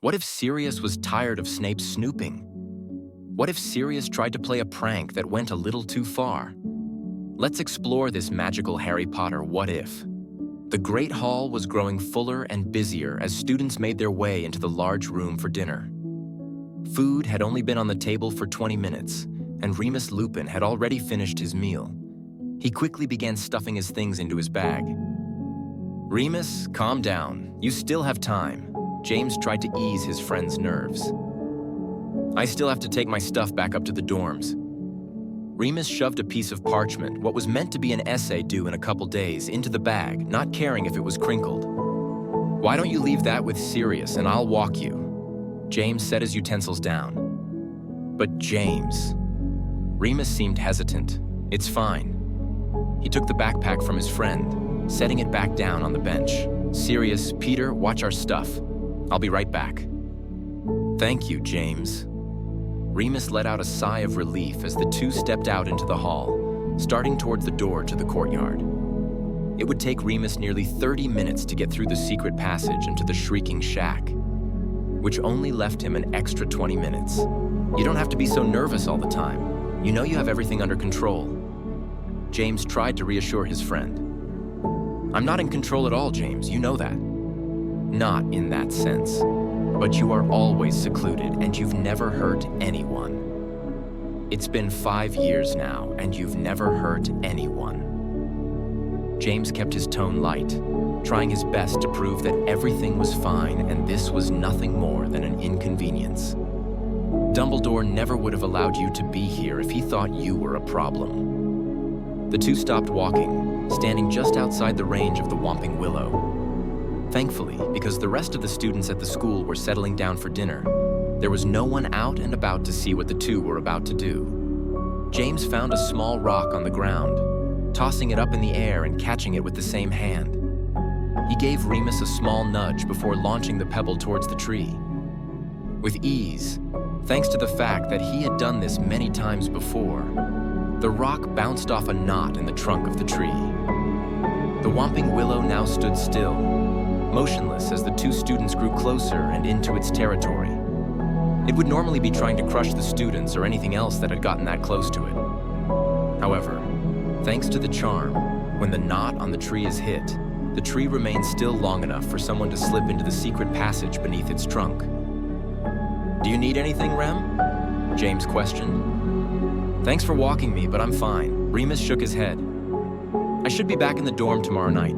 What if Sirius was tired of Snape snooping? What if Sirius tried to play a prank that went a little too far? Let's explore this magical Harry Potter what if. The Great Hall was growing fuller and busier as students made their way into the large room for dinner. Food had only been on the table for 20 minutes, and Remus Lupin had already finished his meal. He quickly began stuffing his things into his bag. "Remus, calm down. You still have time." James tried to ease his friend's nerves. "I still have to take my stuff back up to the dorms." Remus shoved a piece of parchment, what was meant to be an essay due in a couple days, into the bag, not caring if it was crinkled. "Why don't you leave that with Sirius and I'll walk you?" James set his utensils down. "But James..." Remus seemed hesitant. "It's fine." He took the backpack from his friend, setting it back down on the bench. "Sirius, Peter, watch our stuff. I'll be right back." "Thank you, James." Remus let out a sigh of relief as the two stepped out into the hall, starting towards the door to the courtyard. It would take Remus nearly 30 minutes to get through the secret passage into the Shrieking Shack, which only left him an extra 20 minutes. "You don't have to be so nervous all the time. You know you have everything under control." James tried to reassure his friend. "I'm not in control at all, James, you know that." "Not in that sense. But you are always secluded and you've never hurt anyone. It's been 5 years now and you've never hurt anyone." James kept his tone light, trying his best to prove that everything was fine and this was nothing more than an inconvenience. "Dumbledore never would have allowed you to be here if he thought you were a problem." The two stopped walking, standing just outside the range of the Whomping Willow. Thankfully, because the rest of the students at the school were settling down for dinner, there was no one out and about to see what the two were about to do. James found a small rock on the ground, tossing it up in the air and catching it with the same hand. He gave Remus a small nudge before launching the pebble towards the tree. With ease, thanks to the fact that he had done this many times before, the rock bounced off a knot in the trunk of the tree. The Whomping Willow now stood still, motionless as the two students grew closer and into its territory. It would normally be trying to crush the students or anything else that had gotten that close to it. However, thanks to the charm, when the knot on the tree is hit, the tree remains still long enough for someone to slip into the secret passage beneath its trunk. "Do you need anything, Rem?" James questioned. "Thanks for walking me, but I'm fine." Remus shook his head. "I should be back in the dorm tomorrow night."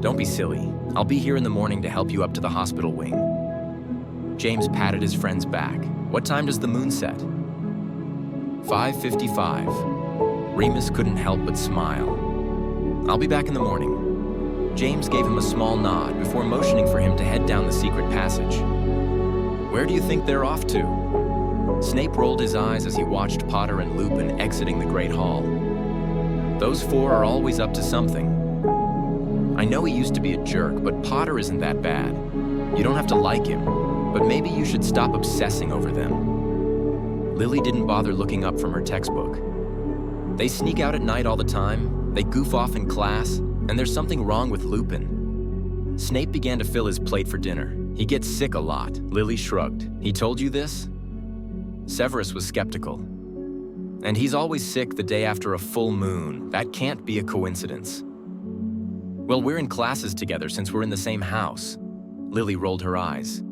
"Don't be silly. I'll be here in the morning to help you up to the hospital wing." James patted his friend's back. "What time does the moon set?" 5:55. Remus couldn't help but smile. "I'll be back in the morning." James gave him a small nod before motioning for him to head down the secret passage. "Where do you think they're off to?" Snape rolled his eyes as he watched Potter and Lupin exiting the Great Hall. "Those four are always up to something. I know he used to be a jerk, but Potter isn't that bad. You don't have to like him, but maybe you should stop obsessing over them." Lily didn't bother looking up from her textbook. "They sneak out at night all the time, they goof off in class, and there's something wrong with Lupin." Snape began to fill his plate for dinner. "He gets sick a lot." Lily shrugged. "He told you this?" Severus was skeptical. "And he's always sick the day after a full moon. That can't be a coincidence." "Well, we're in classes together since we're in the same house." Lily rolled her eyes.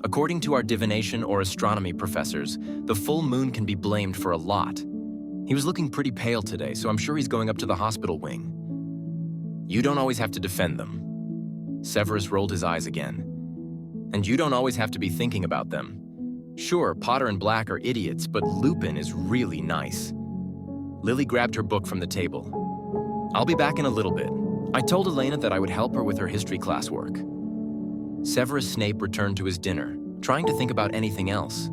"According to our divination or astronomy professors, the full moon can be blamed for a lot. He was looking pretty pale today, so I'm sure he's going up to the hospital wing." "You don't always have to defend them." Severus rolled his eyes again. "And you don't always have to be thinking about them. Sure, Potter and Black are idiots, but Lupin is really nice." Lily grabbed her book from the table. "I'll be back in a little bit. I told Elena that I would help her with her history classwork." Severus Snape returned to his dinner, trying to think about anything else.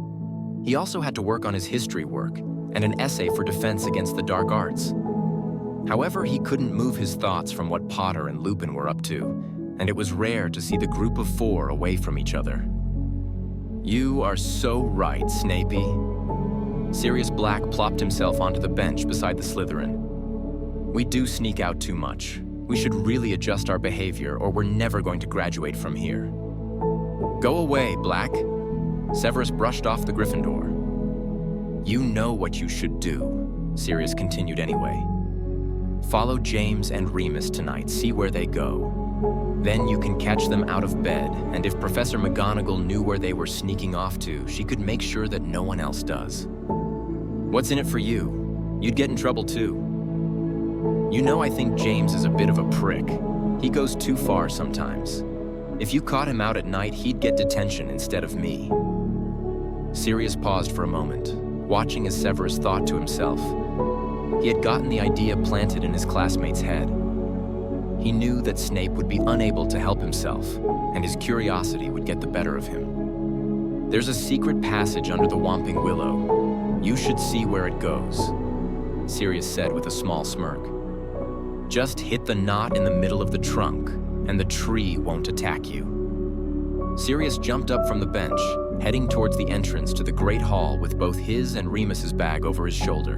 He also had to work on his history work and an essay for defense against the dark arts. However, he couldn't move his thoughts from what Potter and Lupin were up to, and it was rare to see the group of four away from each other. "You are so right, Snapey." Sirius Black plopped himself onto the bench beside the Slytherin. "We do sneak out too much. We should really adjust our behavior or we're never going to graduate from here." Go away, Black. Severus brushed off the Gryffindor. You know what you should do, Sirius continued anyway. Follow James and Remus tonight, see where they go. Then you can catch them out of bed, and if Professor McGonagall knew where they were sneaking off to, she could make sure that no one else does. What's in it for you? You'd get in trouble too. You know I think James is a bit of a prick. He goes too far sometimes. If you caught him out at night, he'd get detention instead of me. Sirius paused for a moment, watching as Severus thought to himself. He had gotten the idea planted in his classmate's head. He knew that Snape would be unable to help himself, and his curiosity would get the better of him. There's a secret passage under the Whomping Willow. You should see where it goes, Sirius said with a small smirk. Just hit the knot in the middle of the trunk, and the tree won't attack you. Sirius jumped up from the bench, heading towards the entrance to the Great Hall with both his and Remus's bag over his shoulder.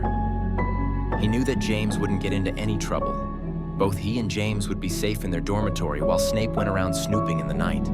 He knew that James wouldn't get into any trouble. Both he and James would be safe in their dormitory while Snape went around snooping in the night.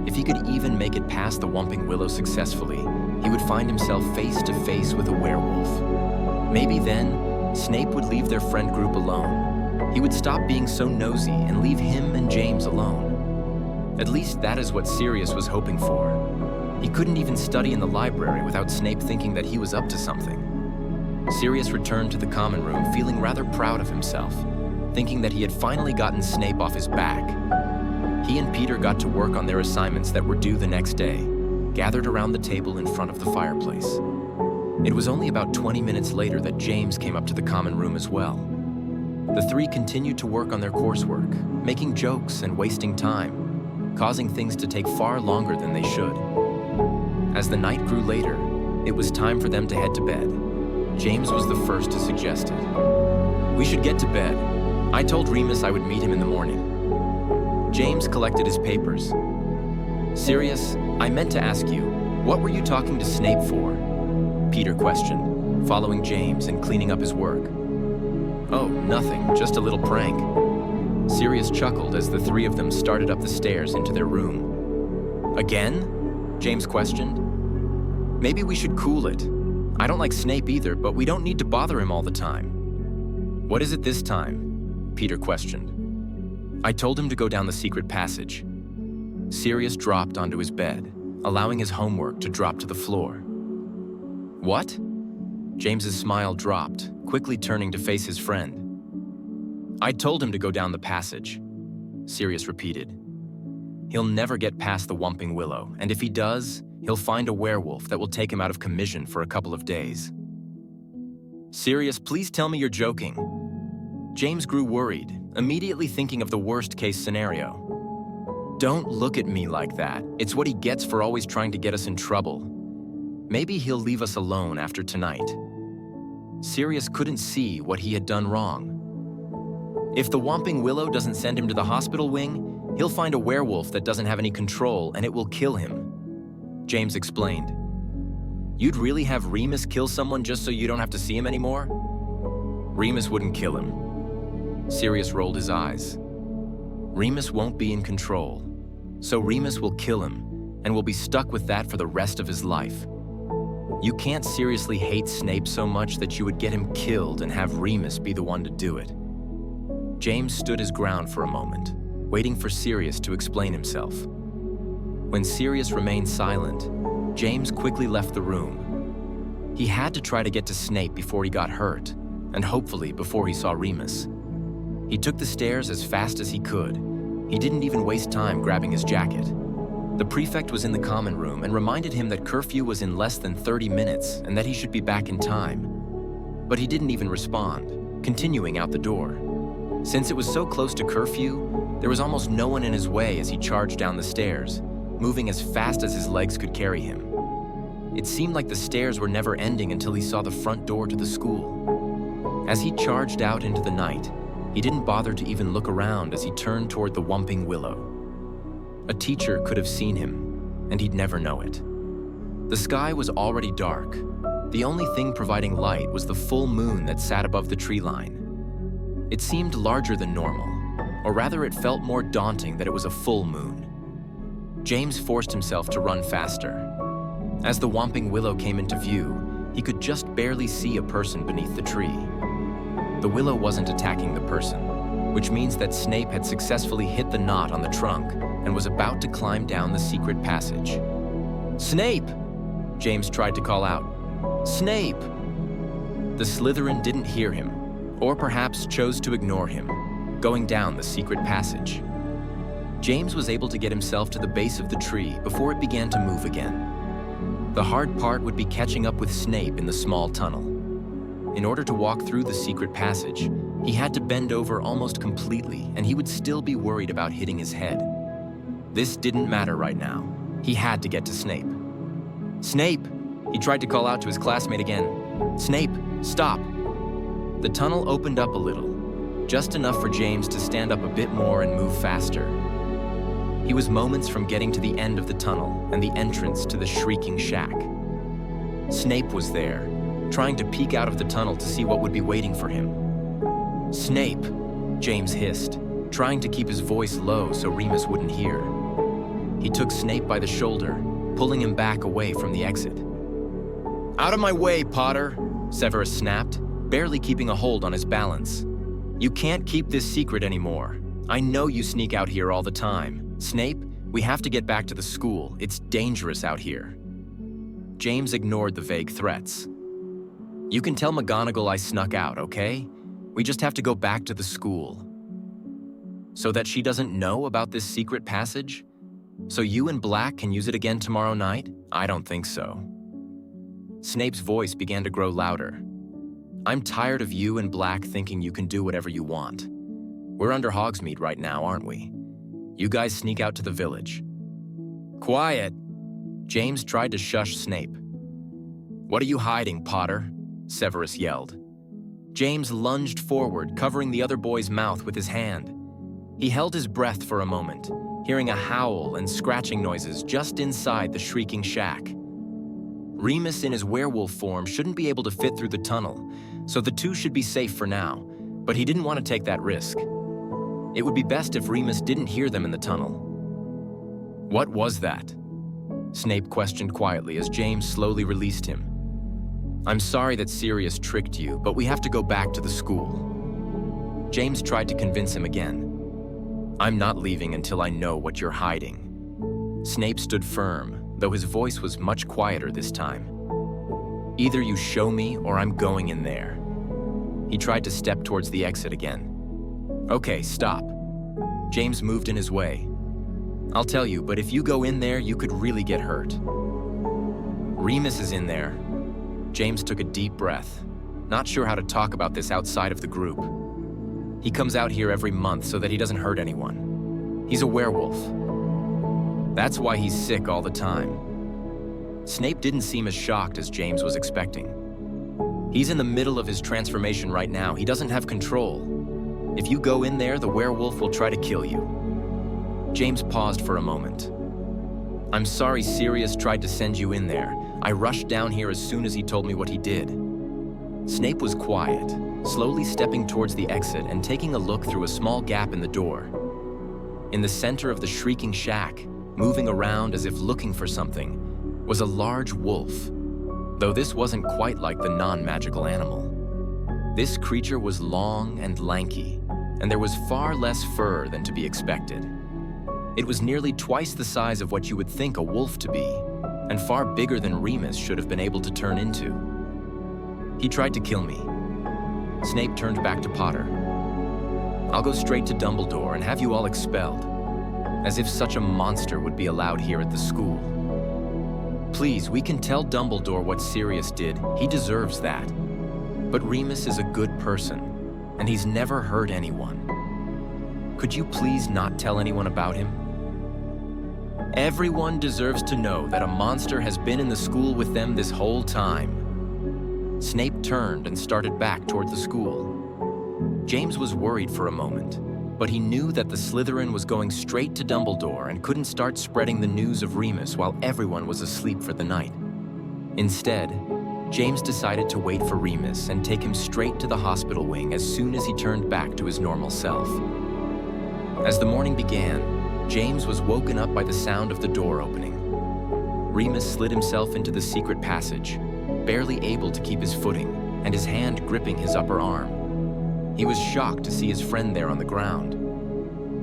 If he could even make it past the Whomping Willow successfully, he would find himself face to face with a werewolf. Maybe then, Snape would leave their friend group alone. He would stop being so nosy and leave him and James alone. At least that is what Sirius was hoping for. He couldn't even study in the library without Snape thinking that he was up to something. Sirius returned to the common room feeling rather proud of himself, thinking that he had finally gotten Snape off his back. He and Peter got to work on their assignments that were due the next day, gathered around the table in front of the fireplace. It was only about 20 minutes later that James came up to the common room as well. The three continued to work on their coursework, making jokes and wasting time, causing things to take far longer than they should. As the night grew later, it was time for them to head to bed. James was the first to suggest it. We should get to bed. I told Remus I would meet him in the morning. James collected his papers. Sirius, I meant to ask you, what were you talking to Snape for? Peter questioned, following James and cleaning up his work. Oh, nothing, just a little prank. Sirius chuckled as the three of them started up the stairs into their room. Again? James questioned. Maybe we should cool it. I don't like Snape either, but we don't need to bother him all the time. What is it this time? Peter questioned. I told him to go down the secret passage. Sirius dropped onto his bed, allowing his homework to drop to the floor. What? James's smile dropped, quickly turning to face his friend. I told him to go down the passage, Sirius repeated. He'll never get past the Whomping Willow, and if he does, he'll find a werewolf that will take him out of commission for a couple of days. Sirius, please tell me you're joking. James grew worried, immediately thinking of the worst-case scenario. Don't look at me like that. It's what he gets for always trying to get us in trouble. Maybe he'll leave us alone after tonight. Sirius couldn't see what he had done wrong. If the Whomping Willow doesn't send him to the hospital wing, he'll find a werewolf that doesn't have any control and it will kill him. James explained. You'd really have Remus kill someone just so you don't have to see him anymore? Remus wouldn't kill him. Sirius rolled his eyes. Remus won't be in control, so Remus will kill him and will be stuck with that for the rest of his life. You can't seriously hate Snape so much that you would get him killed and have Remus be the one to do it. James stood his ground for a moment, waiting for Sirius to explain himself. When Sirius remained silent, James quickly left the room. He had to try to get to Snape before he got hurt, and hopefully before he saw Remus. He took the stairs as fast as he could. He didn't even waste time grabbing his jacket. The prefect was in the common room and reminded him that curfew was in less than 30 minutes and that he should be back in time. But he didn't even respond, continuing out the door. Since it was so close to curfew, there was almost no one in his way as he charged down the stairs, moving as fast as his legs could carry him. It seemed like the stairs were never ending until he saw the front door to the school. As he charged out into the night, he didn't bother to even look around as he turned toward the Whomping Willow. A teacher could have seen him, and he'd never know it. The sky was already dark. The only thing providing light was the full moon that sat above the tree line. It seemed larger than normal, or rather it felt more daunting that it was a full moon. James forced himself to run faster. As the Whomping Willow came into view, he could just barely see a person beneath the tree. The willow wasn't attacking the person, which means that Snape had successfully hit the knot on the trunk and was about to climb down the secret passage. "Snape!" James tried to call out. "Snape!" The Slytherin didn't hear him, or perhaps chose to ignore him, going down the secret passage. James was able to get himself to the base of the tree before it began to move again. The hard part would be catching up with Snape in the small tunnel. In order to walk through the secret passage, he had to bend over almost completely, and he would still be worried about hitting his head. This didn't matter right now. He had to get to Snape. "Snape!" He tried to call out to his classmate again. "Snape, stop!" The tunnel opened up a little, just enough for James to stand up a bit more and move faster. He was moments from getting to the end of the tunnel and the entrance to the Shrieking Shack. Snape was there, trying to peek out of the tunnel to see what would be waiting for him. "Snape!" James hissed, trying to keep his voice low so Remus wouldn't hear. He took Snape by the shoulder, pulling him back away from the exit. "Out of my way, Potter!" Severus snapped, barely keeping a hold on his balance. "You can't keep this secret anymore. I know you sneak out here all the time. Snape, we have to get back to the school. It's dangerous out here." James ignored the vague threats. "You can tell McGonagall I snuck out, okay? We just have to go back to the school." "So that she doesn't know about this secret passage? So you and Black can use it again tomorrow night? I don't think so." Snape's voice began to grow louder. "I'm tired of you and Black thinking you can do whatever you want. We're under Hogsmeade right now, aren't we? You guys sneak out to the village." "Quiet!" James tried to shush Snape. "What are you hiding, Potter?" Severus yelled. James lunged forward, covering the other boy's mouth with his hand. He held his breath for a moment, hearing a howl and scratching noises just inside the Shrieking Shack. Remus in his werewolf form shouldn't be able to fit through the tunnel, so the two should be safe for now, but he didn't want to take that risk. It would be best if Remus didn't hear them in the tunnel. "What was that?" Snape questioned quietly as James slowly released him. "I'm sorry that Sirius tricked you, but we have to go back to the school." James tried to convince him again. "I'm not leaving until I know what you're hiding." Snape stood firm, though his voice was much quieter this time. "Either you show me or I'm going in there." He tried to step towards the exit again. "Okay, stop." James moved in his way. "I'll tell you, but if you go in there, you could really get hurt." "Remus is in there." James took a deep breath, not sure how to talk about this outside of the group. "He comes out here every month so that he doesn't hurt anyone. He's a werewolf. That's why he's sick all the time." Snape didn't seem as shocked as James was expecting. "He's in the middle of his transformation right now. He doesn't have control. If you go in there, the werewolf will try to kill you." James paused for a moment. "I'm sorry Sirius tried to send you in there. I rushed down here as soon as he told me what he did." Snape was quiet, slowly stepping towards the exit and taking a look through a small gap in the door. In the center of the Shrieking Shack, moving around as if looking for something, was a large wolf, though this wasn't quite like the non-magical animal. This creature was long and lanky, and there was far less fur than to be expected. It was nearly twice the size of what you would think a wolf to be, and far bigger than Remus should have been able to turn into. "He tried to kill me." Snape turned back to Potter. "I'll go straight to Dumbledore and have you all expelled. As if such a monster would be allowed here at the school. Please, we can tell Dumbledore what Sirius did. He deserves that. But Remus is a good person, and he's never hurt anyone. Could you please not tell anyone about him? Everyone deserves to know that a monster has been in the school with them this whole time." Snape turned and started back toward the school. James was worried for a moment, but he knew that the Slytherin was going straight to Dumbledore and couldn't start spreading the news of Remus while everyone was asleep for the night. Instead, James decided to wait for Remus and take him straight to the hospital wing as soon as he turned back to his normal self. As the morning began, James was woken up by the sound of the door opening. Remus slid himself into the secret passage, barely able to keep his footing, and his hand gripping his upper arm. He was shocked to see his friend there on the ground.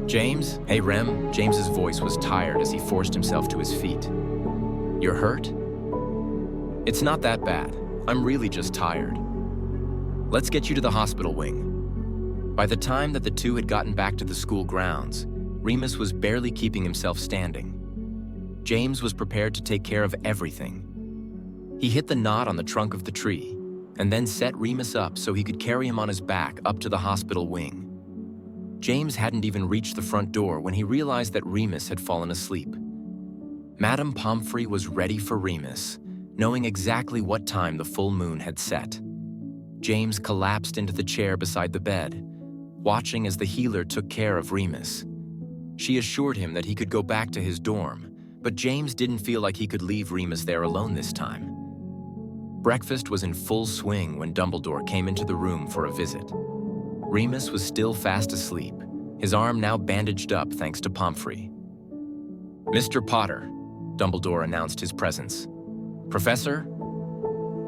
"James? Hey, Rem." James's voice was tired as he forced himself to his feet. "You're hurt?" "It's not that bad. I'm really just tired. Let's get you to the hospital wing." By the time that the two had gotten back to the school grounds, Remus was barely keeping himself standing. James was prepared to take care of everything. He hit the knot on the trunk of the tree, and then set Remus up so he could carry him on his back up to the hospital wing. James hadn't even reached the front door when he realized that Remus had fallen asleep. Madame Pomfrey was ready for Remus, knowing exactly what time the full moon had set. James collapsed into the chair beside the bed, watching as the healer took care of Remus. She assured him that he could go back to his dorm, but James didn't feel like he could leave Remus there alone this time. Breakfast was in full swing when Dumbledore came into the room for a visit. Remus was still fast asleep, his arm now bandaged up thanks to Pomfrey. "Mr. Potter," Dumbledore announced his presence. "Professor?"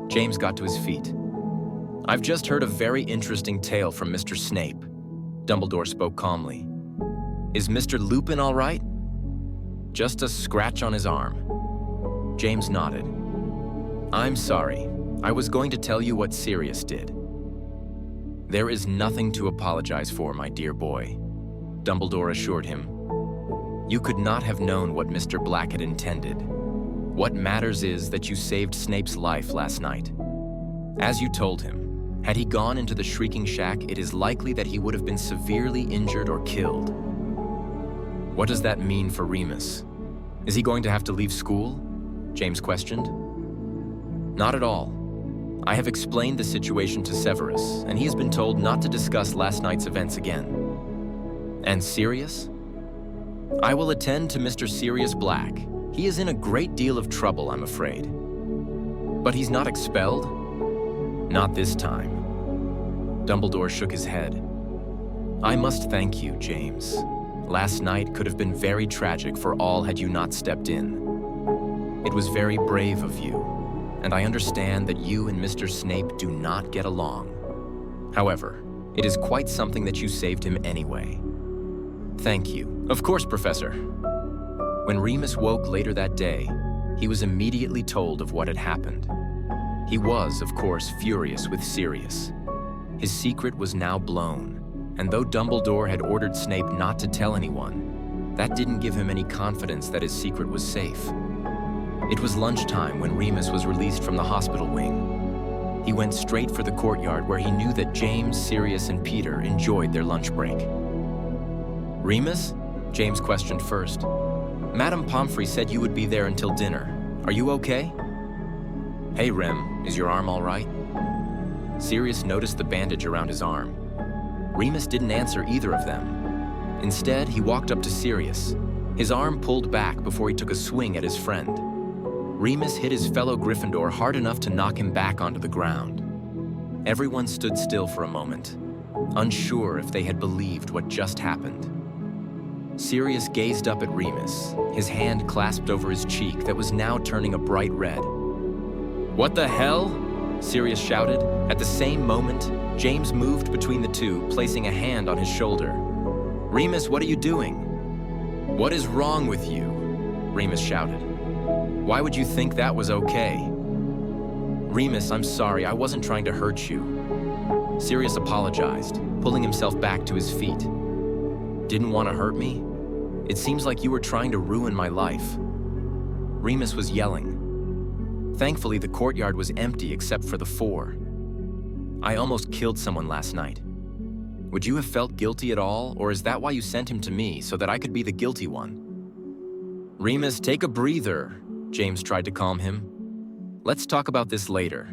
James got to his feet. "I've just heard a very interesting tale from Mr. Snape," Dumbledore spoke calmly. "Is Mr. Lupin all right?" "Just a scratch on his arm." James nodded. "I'm sorry. I was going to tell you what Sirius did." "There is nothing to apologize for, my dear boy," Dumbledore assured him. "You could not have known what Mr. Black had intended. What matters is that you saved Snape's life last night. As you told him, had he gone into the Shrieking Shack, it is likely that he would have been severely injured or killed." "What does that mean for Remus? Is he going to have to leave school?" James questioned. "Not at all. I have explained the situation to Severus, and he has been told not to discuss last night's events again." "And Sirius?" "I will attend to Mr. Sirius Black. He is in a great deal of trouble, I'm afraid." "But he's not expelled?" "Not this time." Dumbledore shook his head. "I must thank you, James. Last night could have been very tragic for all had you not stepped in. It was very brave of you, and I understand that you and Mr. Snape do not get along. However, it is quite something that you saved him anyway." "Thank you." "Of course, Professor." When Remus woke later that day, he was immediately told of what had happened. He was, of course, furious with Sirius. His secret was now blown, and though Dumbledore had ordered Snape not to tell anyone, that didn't give him any confidence that his secret was safe. It was lunchtime when Remus was released from the hospital wing. He went straight for the courtyard where he knew that James, Sirius, and Peter enjoyed their lunch break. "Remus?" James questioned first. "Madame Pomfrey said you would be there until dinner. Are you okay?" "Hey, Rem, is your arm all right?" Sirius noticed the bandage around his arm. Remus didn't answer either of them. Instead, he walked up to Sirius, his arm pulled back before he took a swing at his friend. Remus hit his fellow Gryffindor hard enough to knock him back onto the ground. Everyone stood still for a moment, unsure if they had believed what just happened. Sirius gazed up at Remus, his hand clasped over his cheek that was now turning a bright red. "What the hell?" Sirius shouted. At the same moment, James moved between the two, placing a hand on his shoulder. "Remus, what are you doing?" "What is wrong with you?" Remus shouted. "Why would you think that was okay?" "Remus, I'm sorry, I wasn't trying to hurt you." Sirius apologized, pulling himself back to his feet. "Didn't want to hurt me? It seems like you were trying to ruin my life." Remus was yelling. Thankfully, the courtyard was empty except for the four. "I almost killed someone last night. Would you have felt guilty at all, or is that why you sent him to me, so that I could be the guilty one?" "Remus, take a breather," James tried to calm him. "Let's talk about this later."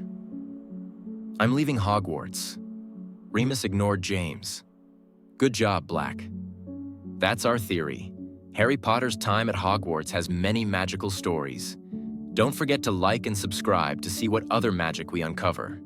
"I'm leaving Hogwarts." Remus ignored James. "Good job, Black. That's our theory. Harry Potter's time at Hogwarts has many magical stories. Don't forget to like and subscribe to see what other magic we uncover.